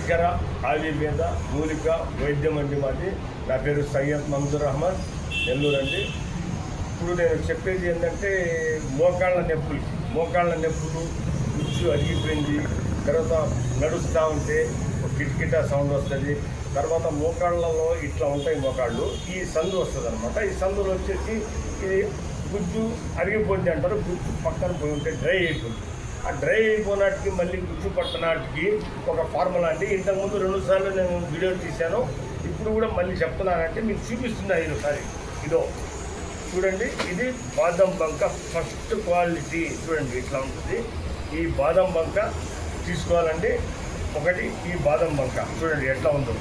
హిమశిఖర ఆయుర్వేద మూలిక వైద్యం అండి మాది. నా పేరు సయ్యద్ మంజూర్ అహ్మద్, నెల్లూరు అండి. ఇప్పుడు నేను చెప్పేది ఏంటంటే మోకాళ్ళ నొప్పులు గుజ్జు అరిగిపోయింది, తర్వాత నడుస్తూ ఉంటే ఒక కిటకిట సౌండ్ వస్తుంది, తర్వాత మోకాళ్ళలో ఇట్లా ఉంటాయి మోకాళ్ళు, ఈ సందు వస్తుంది అనమాట. ఈ సందులో వచ్చేసి ఇది గుజ్జు అరిగిపోద్ది అంటారు. గుజ్జు పక్కన పోయి ఉంటే డ్రై అయిపోతుంది. ఆ డ్రై అయిపోయినాటికి మళ్ళీ గుజ్జు పట్టనాటికి ఒక ఫార్ములా అండి. ఇంతకుముందు 2 సార్లు నేను వీడియో తీశాను, ఇప్పుడు కూడా మళ్ళీ చెప్తున్నానంటే మీకు చూపిస్తున్నా. ఈసారి ఇదో చూడండి, ఇది బాదం బంక ఫస్ట్ క్వాలిటీ. చూడండి ఇట్లా ఉంటుంది. ఈ బాదం బంక తీసుకోవాలండి. ఒకటి ఈ బాదం బంక చూడండి ఎట్లా ఉందో.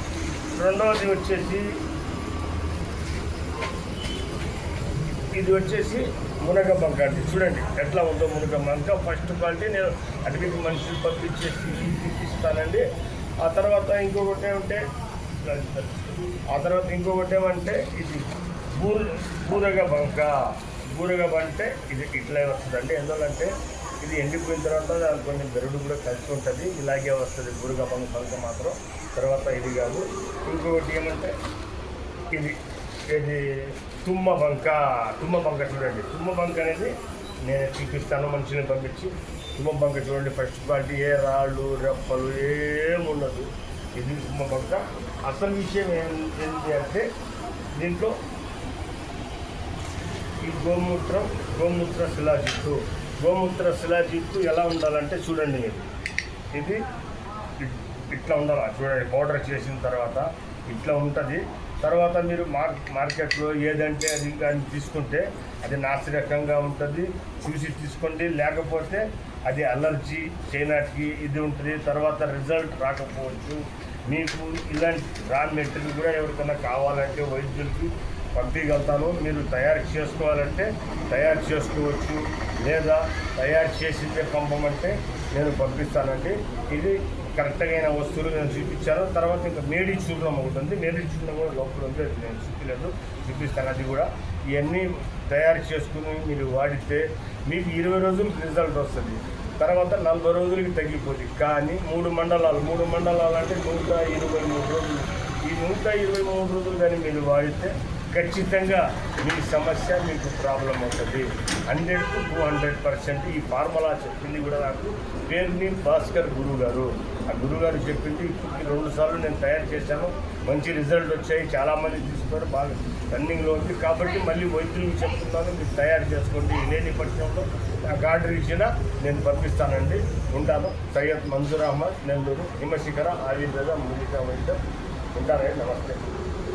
రెండవది వచ్చేసి ఇది వచ్చేసి మునగ బంక అండి. చూడండి ఎట్లా ఉందో మునగ బంక ఫస్ట్ క్వాలిటీ. నేను అటువైపు మనుషులు పంపించేసి ఇస్తానండి. ఆ తర్వాత ఇంకొకటి ఏమంటే ఇది బూరగ బంక అంటే ఇది ఇట్లా వస్తుందండి. ఎందుకంటే ఇది ఎండిపోయిన తర్వాత దాని కొన్ని బెరడు కూడా కలిసి ఉంటుంది, ఇలాగే వస్తుంది బూరగ బంక మాత్రం. తర్వాత ఇది కాదు. ఇంకొకటి ఏమంటే ఇది తుమ్మ బంక చూడండి. తుమ్మ బంక అనేది నేను చూపిస్తాను మనుషులను పంపించి. తుమ్మ బంక చూడండి ఫస్ట్ క్వాలిటీ, ఏ రాళ్ళు రెప్పలు ఏముండదు. ఇది తుమ్మ బంక. అసలు విషయం ఏంటి అంటే దీంట్లో ఈ గోమూత్ర శిలాజిత్తు ఎలా ఉండాలంటే చూడండి మీరు, ఇది ఇట్లా ఉండాలి. చూడండి పౌడర్ చేసిన తర్వాత ఇట్లా ఉంటుంది. తర్వాత మీరు మార్కెట్లో ఏదంటే అది కానీ తీసుకుంటే అది నాసిరకంగా ఉంటుంది, చూసి తీసుకోండి. లేకపోతే అది అలర్జీ చేయనాటికి ఇది ఉంటుంది. తర్వాత రిజల్ట్ రాకపోవచ్చు. మీకు ఇలాంటి రా మెటీరియల్ కూడా ఎవరికైనా కావాలంటే వైద్యులకి పంపించగలుగుతాను. మీరు తయారు చేసుకోవాలంటే తయారు చేసుకోవచ్చు, లేదా తయారు చేసిందే పంపమంటే నేను పంపిస్తానండి. ఇది కరెక్ట్గా అయిన వస్తువులు నేను చూపించాను. తర్వాత ఇంకా మేడీ చూర్ణం ఒకటి ఉంది. మేడీ చూర్ణం కూడా లోపల ఉంది, అది నేను చూపిస్తాను. అది కూడా ఇవన్నీ తయారు చేసుకుని మీరు వాడితే మీకు 20 రోజులకు రిజల్ట్ వస్తుంది. తర్వాత 40 రోజులకి తగ్గిపోతుంది. కానీ 3 మండలాలు అంటే 123 రోజులు. ఈ 123 రోజులు కానీ మీరు వాడితే ఖచ్చితంగా మీ సమస్య మీకు ప్రాబ్లం అవుతుంది. 100 to 200%. ఈ ఫార్ములా చెప్పింది కూడా నాకు పేరుని భాస్కర్ గురుగారు. ఆ గురుగారు చెప్పింది. ఇప్పటికి 2 సార్లు నేను తయారు చేశాను, మంచి రిజల్ట్ వచ్చాయి. చాలామంది తీసుకొని బాగా రన్నింగ్లో ఉంది. కాబట్టి మళ్ళీ వైద్యులకు చెప్తున్నాను, మీరు తయారు చేసుకోండి. లేని పక్షంలో నాకు ఆర్డర్ ఇచ్చినా నేను పంపిస్తానండి. ఉంటాను. సయ్యద్ మంజూర్ అహ్మద్, నెల్లూరు. హిమశిఖర ఆయుర్వేద మూలిక వైద్యం. ఉంటానండి. నమస్తే.